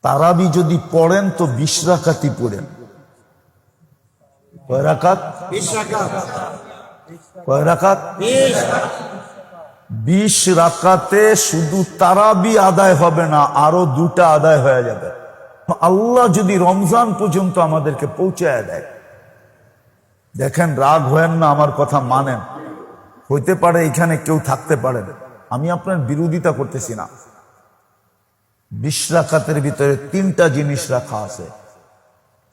তারাবি যদি পড়েন তো 20 রাকাতই পড়েন। কয় রাকাত? 20 রাকাত। কয় রাকাত? 20 রাকাতে শুধু তারাবি আদায় হবে না, আরো 2টা আদায় হয়ে যাবে। আল্লাহ যদি রমজান পর্যন্ত আমাদেরকে পৌঁছায় দেয়, দেখেন রাগ হয়েন না, আমার কথা মানেন। হইতে পারে এখানে কেউ থাকতে পারেন, আমি আপনার বিরোধিতা করতেছি না। 20 রাকাতের ভিতরে 3টা জিনিস রাখা আছে,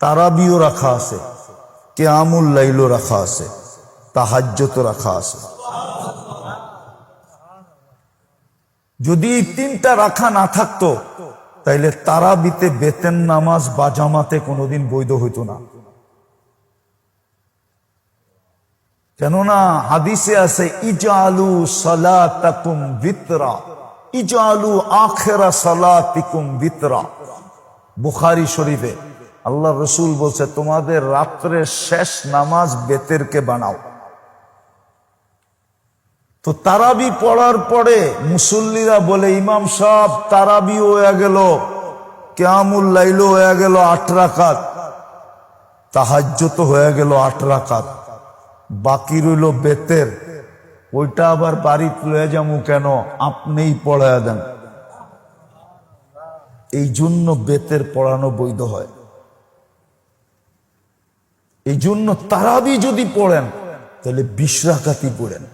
তারাবিও রাখা আছে, কিয়ামুল লাইলও রাখা আছে, তাহাজ্জুদও রাখা আছে। যদি এই 3টা রাখা না থাকতো তাইলে তারাবিতে বেতেন নামাজ বা জামাতে কোনোদিন বৈধ হইতো না। কেননা হাদিসে আছে ইজআলু সালাতাকুম বিতরা, ইজআলু আখিরা সালাতিকুম বিতরা। বুখারী শরীফে আল্লাহ রসুল বলছে তোমাদের রাত্রের শেষ নামাজ বেতেরকে বানাও। তো তারাবি পড়ার পরে মুসল্লিরা বলে ইমাম সাহেব তারাবি হয়ে গেল, কিয়ামুল লাইল হয়ে গেল 8 রাকাত, তাহাজ্জুদ হয়ে গেল 8 রাকাত, বাকি রইল বেতের, ওইটা আবার বাড়ি লয়ে যাবো কেন, আপনিই পড়ায় দেন। এই জন্য বেতের পড়ানো বৈধ হয়। এই জন্য তারাবি যদি পড়েন তাহলে 20 রাকাতই পড়েন।